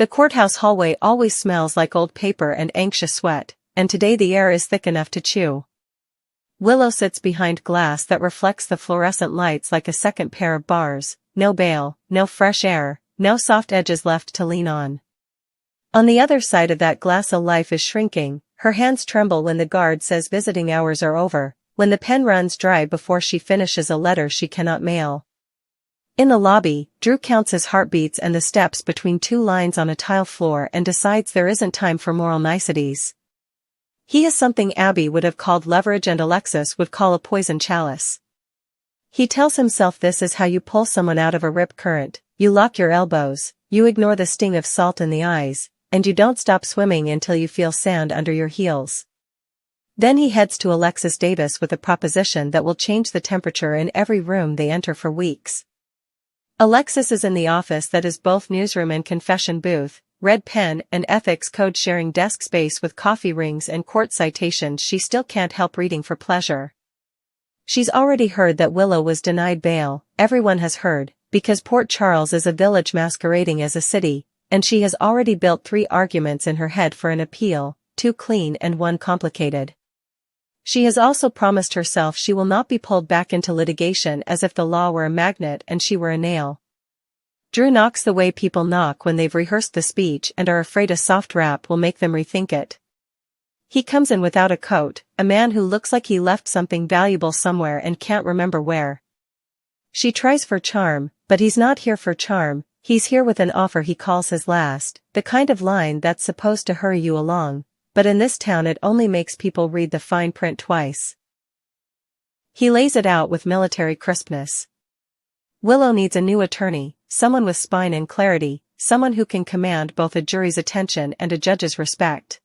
The courthouse hallway always smells like old paper and anxious sweat, and today the air is thick enough to chew. Willow sits behind glass that reflects the fluorescent lights like a second pair of bars, no bail, no fresh air, no soft edges left to lean on. On the other side of that glass, a life is shrinking. Her hands tremble when the guard says visiting hours are over, when the pen runs dry before she finishes a letter she cannot mail. In the lobby, Drew counts his heartbeats and the steps between two lines on a tile floor and decides there isn't time for moral niceties. He has something Abby would have called leverage and Alexis would call a poison chalice. He tells himself this is how you pull someone out of a rip current: you lock your elbows, you ignore the sting of salt in the eyes, and you don't stop swimming until you feel sand under your heels. Then he heads to Alexis Davis with a proposition that will change the temperature in every room they enter for weeks. Alexis is in the office that is both newsroom and confession booth, red pen and ethics code sharing desk space with coffee rings and court citations she still can't help reading for pleasure. She's already heard that Willow was denied bail. Everyone has heard, because Port Charles is a village masquerading as a city, and she has already built 3 arguments in her head for an appeal, 2 clean and 1 complicated. She has also promised herself she will not be pulled back into litigation as if the law were a magnet and she were a nail. Drew knocks the way people knock when they've rehearsed the speech and are afraid a soft rap will make them rethink it. He comes in without a coat, a man who looks like he left something valuable somewhere and can't remember where. She tries for charm, but he's not here for charm. He's here with an offer he calls his last, the kind of line that's supposed to hurry you along, but in this town it only makes people read the fine print twice. He lays it out with military crispness. Willow needs a new attorney, someone with spine and clarity, someone who can command both a jury's attention and a judge's respect.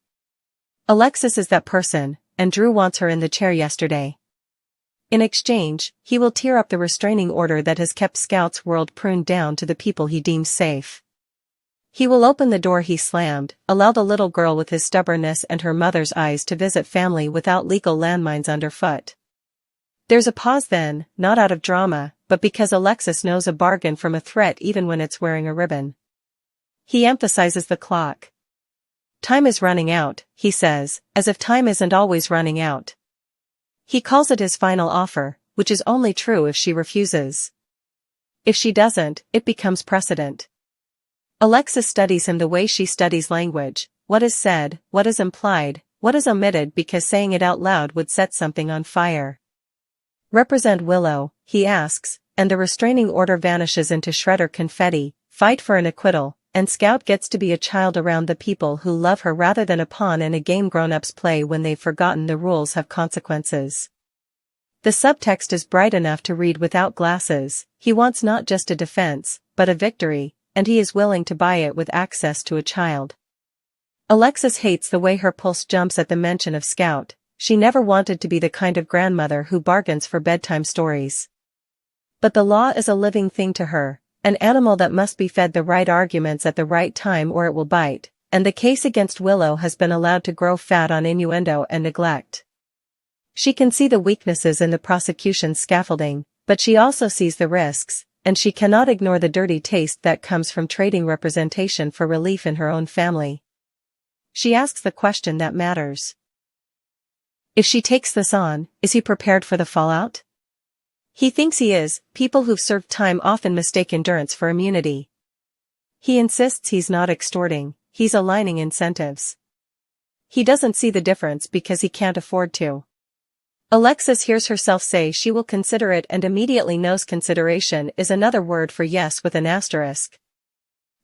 Alexis is that person, and Drew wants her in the chair yesterday. In exchange, he will tear up the restraining order that has kept Scout's world pruned down to the people he deems safe. He will open the door he slammed, allow the little girl with his stubbornness and her mother's eyes to visit family without legal landmines underfoot. There's a pause then, not out of drama, but because Alexis knows a bargain from a threat even when it's wearing a ribbon. He emphasizes the clock. Time is running out, he says, as if time isn't always running out. He calls it his final offer, which is only true if she refuses. If she doesn't, it becomes precedent. Alexis studies him the way she studies language: what is said, what is implied, what is omitted because saying it out loud would set something on fire. Represent Willow, he asks, and the restraining order vanishes into shredder confetti. Fight for an acquittal, and Scout gets to be a child around the people who love her rather than a pawn in a game grown-ups play when they've forgotten the rules have consequences. The subtext is bright enough to read without glasses. He wants not just a defense, but a victory, and he is willing to buy it with access to a child. Alexis hates the way her pulse jumps at the mention of Scout. She never wanted to be the kind of grandmother who bargains for bedtime stories. But the law is a living thing to her, an animal that must be fed the right arguments at the right time or it will bite, and the case against Willow has been allowed to grow fat on innuendo and neglect. She can see the weaknesses in the prosecution's scaffolding, but she also sees the risks, and she cannot ignore the dirty taste that comes from trading representation for relief in her own family. She asks the question that matters. If she takes this on, is he prepared for the fallout? He thinks he is. People who've served time often mistake endurance for immunity. He insists he's not extorting, he's aligning incentives. He doesn't see the difference because he can't afford to. Alexis hears herself say she will consider it and immediately knows consideration is another word for yes with an asterisk.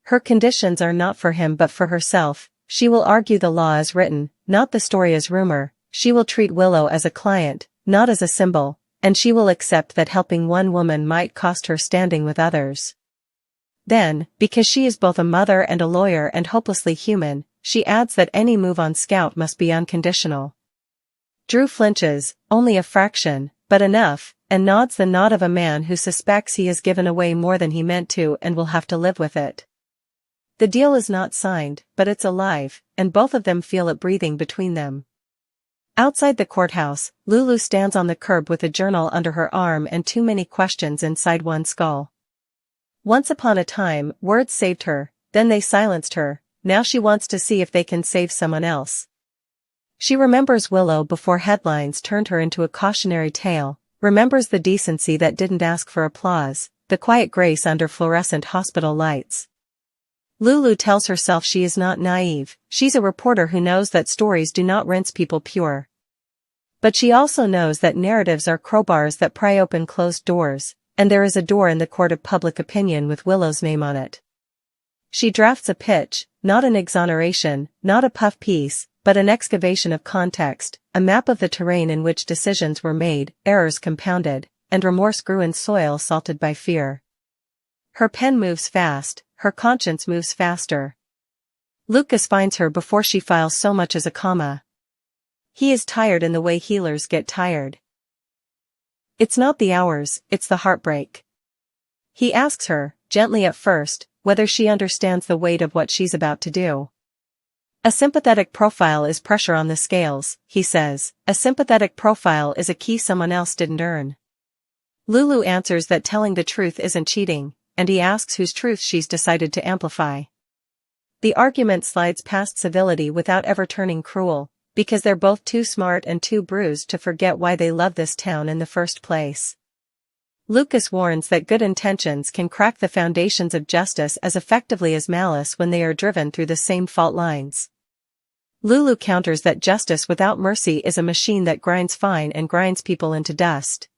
Her conditions are not for him but for herself. She will argue the law as written, not the story as rumor. She will treat Willow as a client, not as a symbol, and she will accept that helping one woman might cost her standing with others. Then, because she is both a mother and a lawyer and hopelessly human, she adds that any move on Scout must be unconditional. Drew flinches, only a fraction, but enough, and nods the nod of a man who suspects he has given away more than he meant to and will have to live with it. The deal is not signed, but it's alive, and both of them feel it breathing between them. Outside the courthouse, Lulu stands on the curb with a journal under her arm and too many questions inside one skull. Once upon a time, words saved her, then they silenced her, now she wants to see if they can save someone else. She remembers Willow before headlines turned her into a cautionary tale, remembers the decency that didn't ask for applause, the quiet grace under fluorescent hospital lights. Lulu tells herself she is not naive, she's a reporter who knows that stories do not rinse people pure. But she also knows that narratives are crowbars that pry open closed doors, and there is a door in the court of public opinion with Willow's name on it. She drafts a pitch, not an exoneration, not a puff piece, but an excavation of context, a map of the terrain in which decisions were made, errors compounded, and remorse grew in soil salted by fear. Her pen moves fast, her conscience moves faster. Lucas finds her before she files so much as a comma. He is tired in the way healers get tired. It's not the hours, it's the heartbreak. He asks her, gently at first, whether she understands the weight of what she's about to do. A sympathetic profile is pressure on the scales, he says. A sympathetic profile is a key someone else didn't earn. Lulu answers that telling the truth isn't cheating, and he asks whose truth she's decided to amplify. The argument slides past civility without ever turning cruel, because they're both too smart and too bruised to forget why they love this town in the first place. Lucas warns that good intentions can crack the foundations of justice as effectively as malice when they are driven through the same fault lines. Lulu counters that justice without mercy is a machine that grinds fine and grinds people into dust.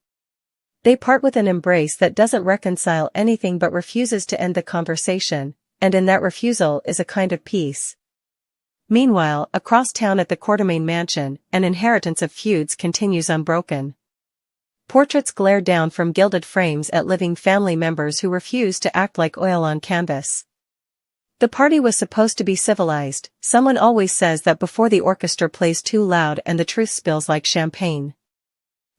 They part with an embrace that doesn't reconcile anything but refuses to end the conversation, and in that refusal is a kind of peace. Meanwhile, across town at the Quartermain mansion, an inheritance of feuds continues unbroken. Portraits glare down from gilded frames at living family members who refuse to act like oil on canvas. The party was supposed to be civilized. Someone always says that before the orchestra plays too loud and the truth spills like champagne.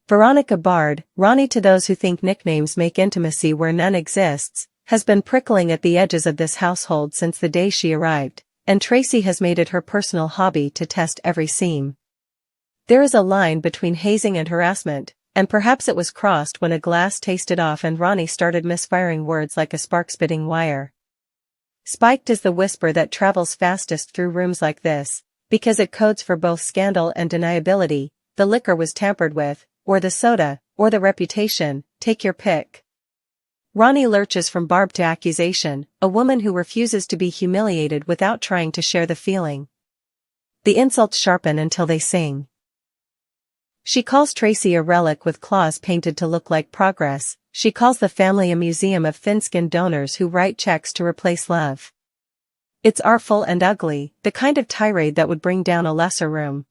Veronica Bard, Ronnie to those who think nicknames make intimacy where none exists, has been prickling at the edges of this household since the day she arrived, and Tracy has made it her personal hobby to test every seam. There is a line between hazing and harassment, and perhaps it was crossed when a glass tasted off and Ronnie started misfiring words like a spark-spitting wire. Spiked is the whisper that travels fastest through rooms like this, because it codes for both scandal and deniability. The liquor was tampered with, or the soda, or the reputation, take your pick. Ronnie lurches from barb to accusation, a woman who refuses to be humiliated without trying to share the feeling. The insults sharpen until they sing. She calls Tracy a relic with claws painted to look like progress. She calls the family a museum of thin-skinned donors who write checks to replace love. It's artful and ugly, the kind of tirade that would bring down a lesser room.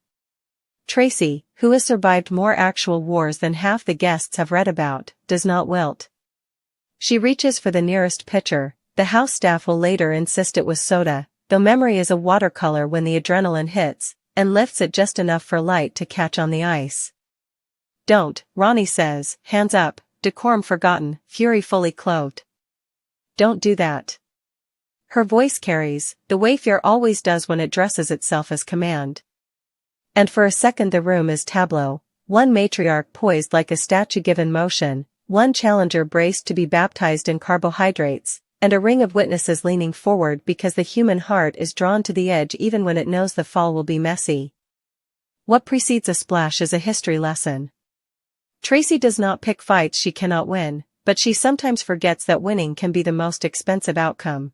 Tracy, who has survived more actual wars than half the guests have read about, does not wilt. She reaches for the nearest pitcher. The house staff will later insist it was soda, though memory is a watercolor when the adrenaline hits, and lifts it just enough for light to catch on the ice. Don't, Ronnie says, hands up, decorum forgotten, fury fully clothed. Don't do that. Her voice carries, the way fear always does when it dresses itself as command. And for a second the room is tableau, one matriarch poised like a statue given motion, one challenger braced to be baptized in carbohydrates, and a ring of witnesses leaning forward because the human heart is drawn to the edge even when it knows the fall will be messy. What precedes a splash is a history lesson. Tracy does not pick fights she cannot win, but she sometimes forgets that winning can be the most expensive outcome.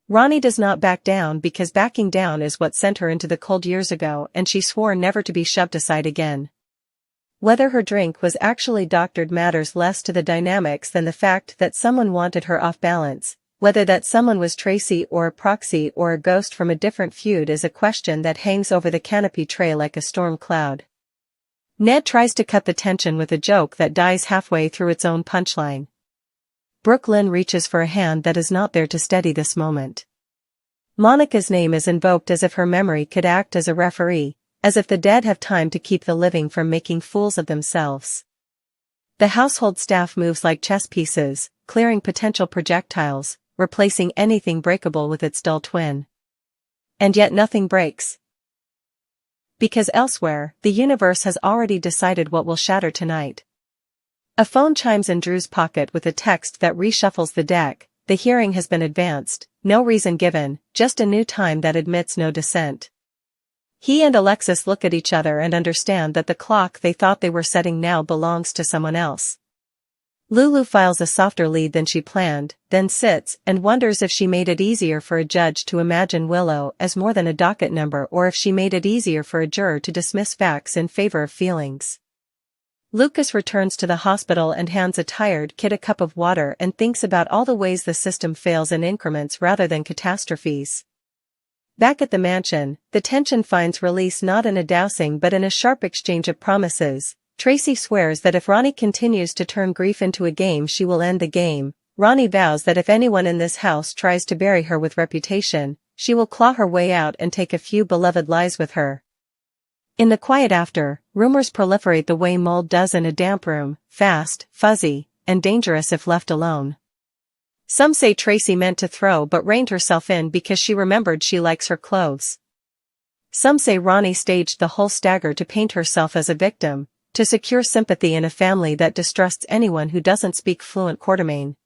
Ronnie does not back down because backing down is what sent her into the cold years ago, and she swore never to be shoved aside again. Whether her drink was actually doctored matters less to the dynamics than the fact that someone wanted her off balance. Whether that someone was Tracy or a proxy or a ghost from a different feud is a question that hangs over the canopy tray like a storm cloud. Ned tries to cut the tension with a joke that dies halfway through its own punchline. Brooklyn reaches for a hand that is not there to steady this moment. Monica's name is invoked as if her memory could act as a referee, as if the dead have time to keep the living from making fools of themselves. The household staff moves like chess pieces, clearing potential projectiles, replacing anything breakable with its dull twin. And yet nothing breaks. Because elsewhere, the universe has already decided what will shatter tonight. A phone chimes in Drew's pocket with a text that reshuffles the deck. The hearing has been advanced. no reason given, just a new time that admits no dissent. He and Alexis look at each other and understand that the clock they thought they were setting now belongs to someone else. Lulu files a softer lead than she planned, then sits and wonders if she made it easier for a judge to imagine Willow as more than a docket number or if she made it easier for a juror to dismiss facts in favor of feelings. Lucas returns to the hospital and hands a tired kid a cup of water and thinks about all the ways the system fails in increments rather than catastrophes. Back at the mansion, the tension finds release not in a dousing but in a sharp exchange of promises. Tracy swears that if Ronnie continues to turn grief into a game she will end the game. Ronnie vows that if anyone in this house tries to bury her with reputation, she will claw her way out and take a few beloved lies with her. In the quiet after, rumors proliferate the way mold does in a damp room, fast, fuzzy, and dangerous if left alone. Some say Tracy meant to throw but reined herself in because she remembered she likes her clothes. Some say Ronnie staged the whole stagger to paint herself as a victim, to secure sympathy in a family that distrusts anyone who doesn't speak fluent Quartermain.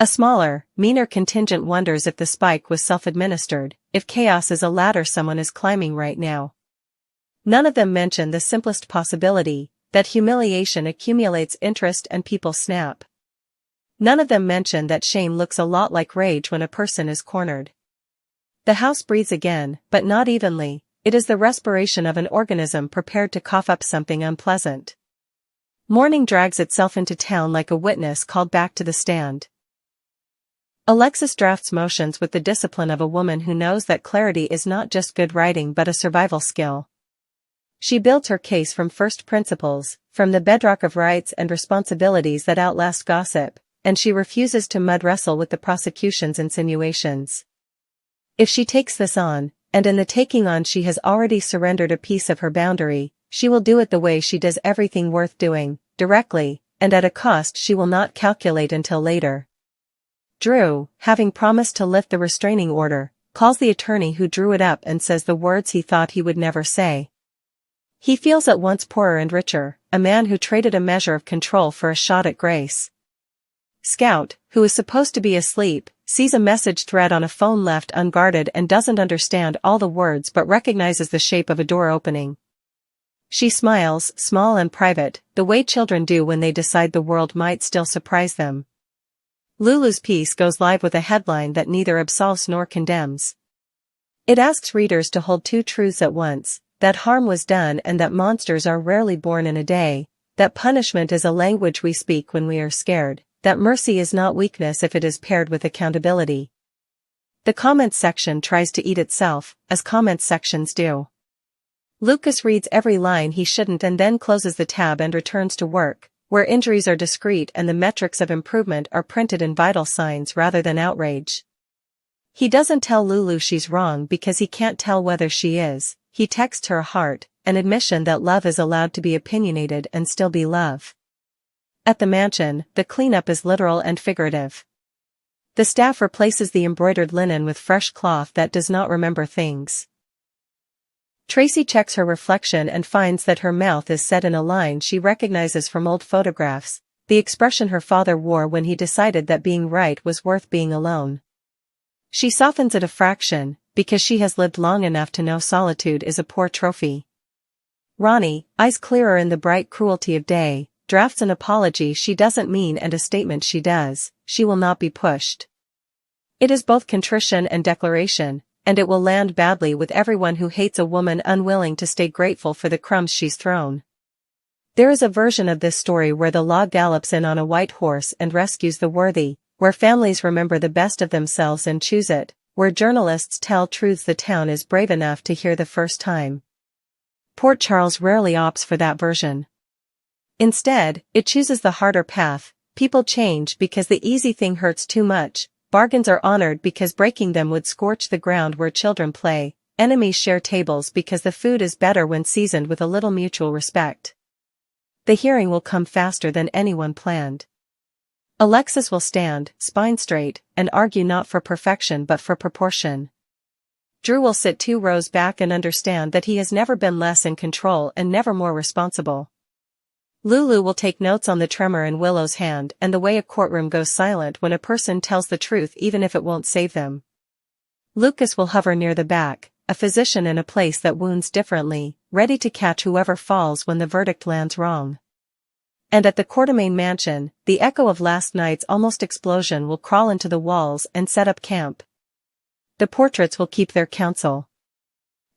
A smaller, meaner contingent wonders if the spike was self-administered, if chaos is a ladder someone is climbing right now. None of them mention the simplest possibility, that humiliation accumulates interest and people snap. None of them mention that shame looks a lot like rage when a person is cornered. The house breathes again, but not evenly. It is the respiration of an organism prepared to cough up something unpleasant. Morning drags itself into town like a witness called back to the stand. Alexis drafts motions with the discipline of a woman who knows that clarity is not just good writing but a survival skill. She builds her case from first principles, from the bedrock of rights and responsibilities that outlast gossip, and she refuses to mud wrestle with the prosecution's insinuations. If she takes this on, and in the taking on she has already surrendered a piece of her boundary, she will do it the way she does everything worth doing, directly, and at a cost she will not calculate until later. Drew, having promised to lift the restraining order, calls the attorney who drew it up and says the words he thought he would never say. He feels at once poorer and richer, a man who traded a measure of control for a shot at grace. Scout, who is supposed to be asleep, sees a message thread on a phone left unguarded and doesn't understand all the words but recognizes the shape of a door opening. She smiles, small and private, the way children do when they decide the world might still surprise them. Lulu's piece goes live with a headline that neither absolves nor condemns. It asks readers to hold two truths at once, that harm was done and that monsters are rarely born in a day, that punishment is a language we speak when we are scared, that mercy is not weakness if it is paired with accountability. The comments section tries to eat itself, as comments sections do. Lucas reads every line he shouldn't and then closes the tab and returns to work, where injuries are discreet and the metrics of improvement are printed in vital signs rather than outrage. He doesn't tell Lulu she's wrong because he can't tell whether she is. He texts her a heart, an admission that love is allowed to be opinionated and still be love. At the mansion, the cleanup is literal and figurative. The staff replaces the embroidered linen with fresh cloth that does not remember things. Tracy checks her reflection and finds that her mouth is set in a line she recognizes from old photographs, the expression her father wore when he decided that being right was worth being alone. She softens it a fraction, because she has lived long enough to know solitude is a poor trophy. Ronnie, eyes clearer in the bright cruelty of day, drafts an apology she doesn't mean and a statement she does. She will not be pushed. It is both contrition and declaration, and it will land badly with everyone who hates a woman unwilling to stay grateful for the crumbs she's thrown. There is a version of this story where the law gallops in on a white horse and rescues the worthy, where families remember the best of themselves and choose it, where journalists tell truths the town is brave enough to hear the first time. Port Charles rarely opts for that version. Instead, it chooses the harder path. People change because the easy thing hurts too much, bargains are honored because breaking them would scorch the ground where children play, enemies share tables because the food is better when seasoned with a little mutual respect. The hearing will come faster than anyone planned. Alexis will stand, spine straight, and argue not for perfection but for proportion. Drew will sit 2 rows back and understand that he has never been less in control and never more responsible. Lulu will take notes on the tremor in Willow's hand and the way a courtroom goes silent when a person tells the truth even if it won't save them. Lucas will hover near the back, a physician in a place that wounds differently, ready to catch whoever falls when the verdict lands wrong. And at the Quartermain mansion, the echo of last night's almost explosion will crawl into the walls and set up camp. The portraits will keep their counsel.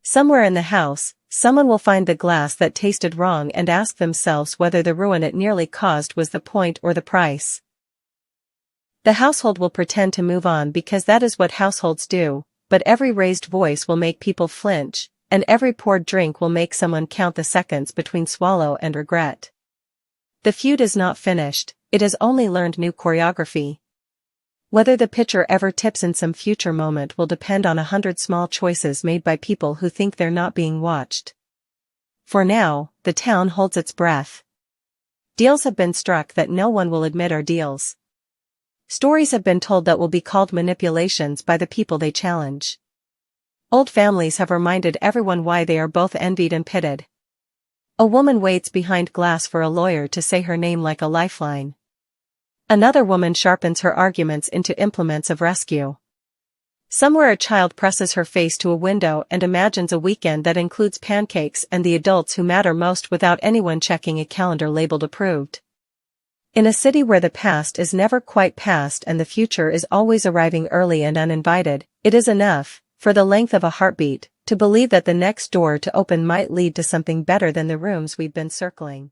Somewhere in the house, someone will find the glass that tasted wrong and ask themselves whether the ruin it nearly caused was the point or the price. The household will pretend to move on because that is what households do, but every raised voice will make people flinch, and every poured drink will make someone count the seconds between swallow and regret. The feud is not finished, it has only learned new choreography. Whether the pitcher ever tips in some future moment will depend on 100 small choices made by people who think they're not being watched. For now, the town holds its breath. Deals have been struck that no one will admit are deals. Stories have been told that will be called manipulations by the people they challenge. Old families have reminded everyone why they are both envied and pitted. A woman waits behind glass for a lawyer to say her name like a lifeline. Another woman sharpens her arguments into implements of rescue. Somewhere a child presses her face to a window and imagines a weekend that includes pancakes and the adults who matter most without anyone checking a calendar labeled approved. In a city where the past is never quite past and the future is always arriving early and uninvited, it is enough, for the length of a heartbeat, to believe that the next door to open might lead to something better than the rooms we've been circling.